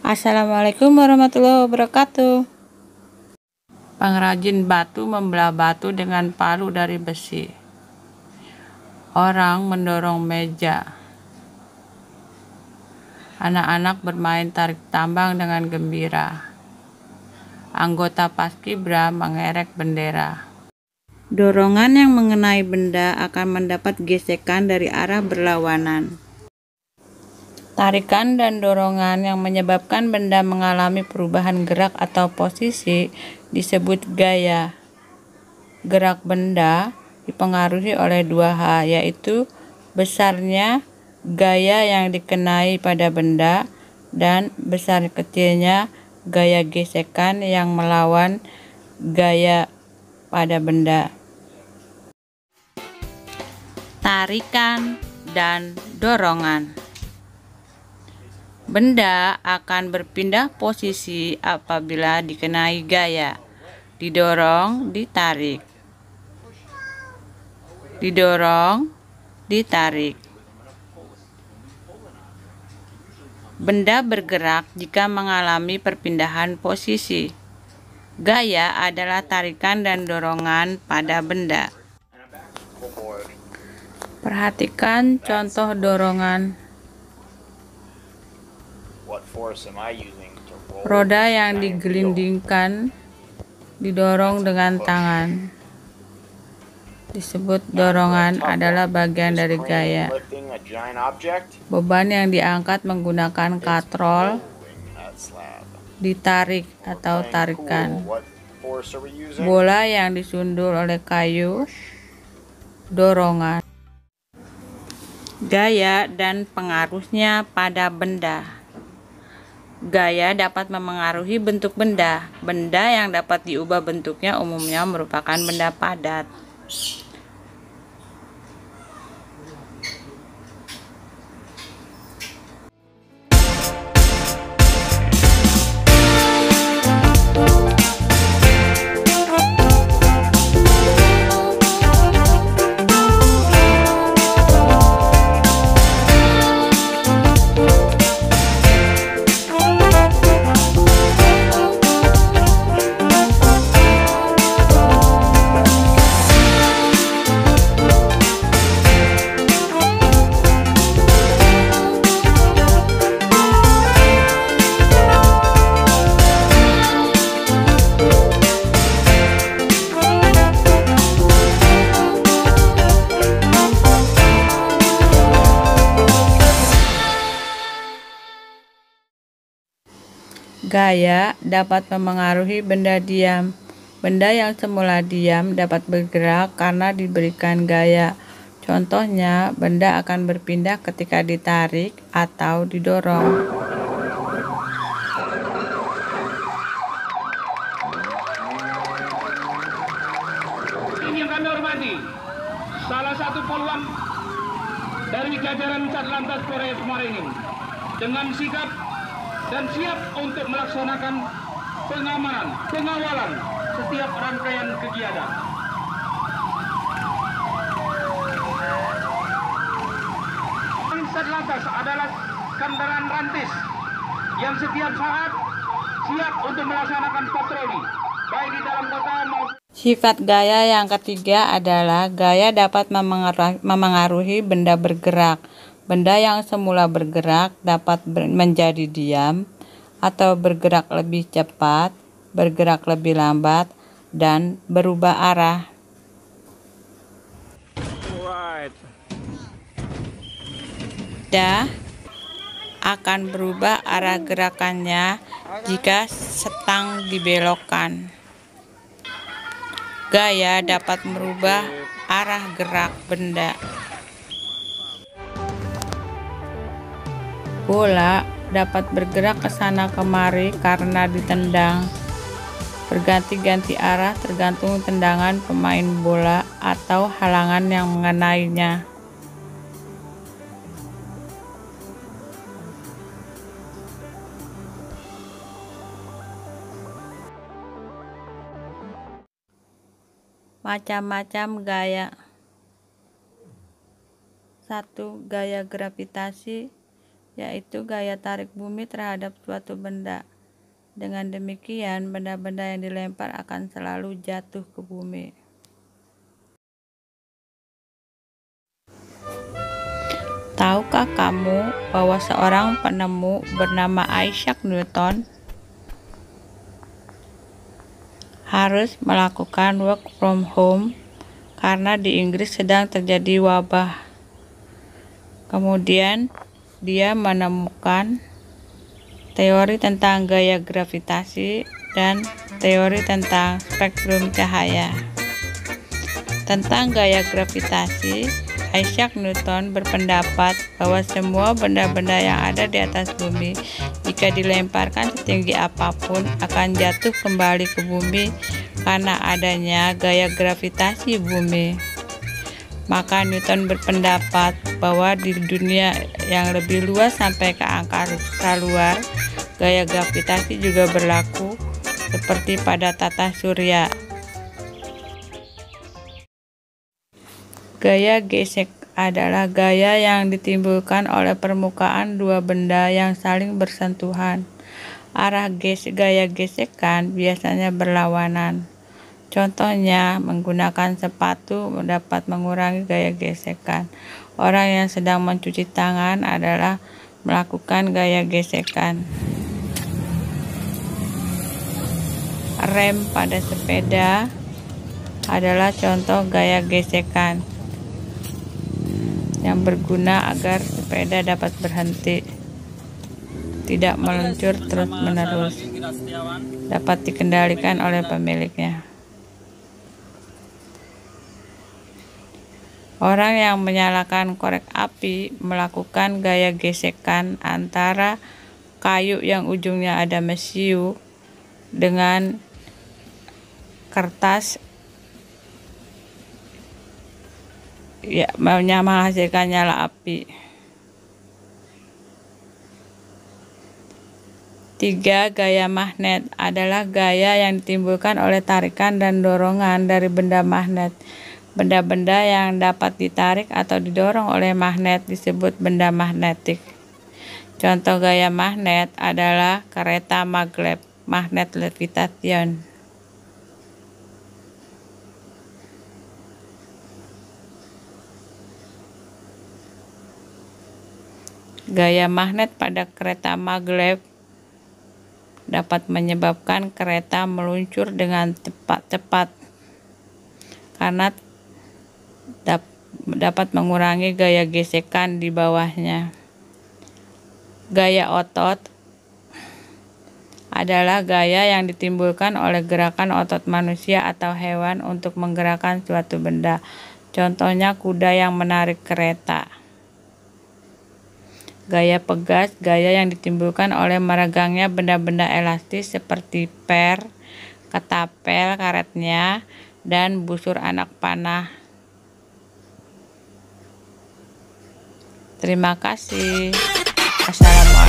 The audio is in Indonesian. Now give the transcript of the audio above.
Assalamualaikum warahmatullahi wabarakatuh. Pengrajin batu membelah batu dengan palu dari besi. Orang mendorong meja. Anak-anak bermain tarik tambang dengan gembira. Anggota Paskibra mengerek bendera. Dorongan yang mengenai benda akan mendapat gesekan dari arah berlawanan. Tarikan dan dorongan yang menyebabkan benda mengalami perubahan gerak atau posisi disebut gaya. Gerak benda dipengaruhi oleh dua hal, yaitu besarnya gaya yang dikenai pada benda dan besar kecilnya gaya gesekan yang melawan gaya pada benda. Tarikan dan dorongan. Benda akan berpindah posisi apabila dikenai gaya. Didorong, ditarik. Didorong, ditarik. Benda bergerak jika mengalami perpindahan posisi. Gaya adalah tarikan dan dorongan pada benda. Perhatikan contoh dorongan. Roda yang digelindingkan didorong dengan tangan. Disebut dorongan adalah bagian dari gaya. Beban yang diangkat menggunakan katrol ditarik atau tarikan. Bola yang disundul oleh kayu dorongan. Gaya dan pengaruhnya pada benda. Gaya dapat memengaruhi bentuk benda. Benda yang dapat diubah bentuknya umumnya merupakan benda padat. Gaya dapat memengaruhi benda diam. Benda yang semula diam dapat bergerak karena diberikan gaya. Contohnya, benda akan berpindah ketika ditarik atau didorong. Ini yang kami hormati, salah satu poluan dari jajaran Satlantas Polres Maringin dengan sikap dan siap untuk melaksanakan pengamanan, pengawalan setiap rangkaian kegiatan. Satlantas adalah kendaraan rantis yang setiap saat siap untuk melaksanakan patroli, baik di dalam kota maupun. Sifat gaya yang ketiga adalah gaya dapat memengaruhi benda bergerak. Benda yang semula bergerak dapat menjadi diam atau bergerak lebih cepat, bergerak lebih lambat, dan berubah arah. Benda akan berubah arah gerakannya jika setang dibelokkan. Gaya dapat merubah arah gerak benda. Bola dapat bergerak ke sana kemari karena ditendang. Berganti-ganti arah tergantung tendangan pemain bola atau halangan yang mengenainya. Macam-macam gaya. 1. Gaya gravitasi. yaitu gaya tarik bumi terhadap suatu benda. Dengan demikian, benda-benda yang dilempar akan selalu jatuh ke bumi. Tahukah kamu bahwa seorang penemu bernama Isaac Newton harus melakukan work from home karena di Inggris sedang terjadi wabah? Kemudian dia menemukan teori tentang gaya gravitasi dan teori tentang spektrum cahaya. Tentang gaya gravitasi, Isaac Newton berpendapat bahwa semua benda-benda yang ada di atas bumi, jika dilemparkan setinggi apapun, akan jatuh kembali ke bumi karena adanya gaya gravitasi bumi. Maka Newton berpendapat bahwa di dunia yang lebih luas sampai ke angkasa luar, gaya gravitasi juga berlaku seperti pada tata surya. Gaya gesek adalah gaya yang ditimbulkan oleh permukaan dua benda yang saling bersentuhan. Arah gaya gesekan biasanya berlawanan. Contohnya, menggunakan sepatu dapat mengurangi gaya gesekan. Orang yang sedang mencuci tangan adalah melakukan gaya gesekan. Rem pada sepeda adalah contoh gaya gesekan yang berguna agar sepeda dapat berhenti, tidak meluncur terus-menerus, dapat dikendalikan oleh pemiliknya. Orang yang menyalakan korek api melakukan gaya gesekan antara kayu yang ujungnya ada mesiu dengan kertas, ya, menghasilkan nyala api. 3. Gaya magnet adalah gaya yang ditimbulkan oleh tarikan dan dorongan dari benda magnet. Benda-benda yang dapat ditarik atau didorong oleh magnet disebut benda magnetik. Contoh gaya magnet adalah kereta maglev, magnet levitation. Gaya magnet pada kereta maglev dapat menyebabkan kereta meluncur dengan cepat karena dapat mengurangi gaya gesekan di bawahnya. Gaya otot adalah gaya yang ditimbulkan oleh gerakan otot manusia atau hewan untuk menggerakkan suatu benda. Contohnya kuda yang menarik kereta. Gaya pegas, gaya yang ditimbulkan oleh meregangnya benda-benda elastis seperti per, ketapel karetnya, dan busur anak panah. Terima kasih. Assalamualaikum.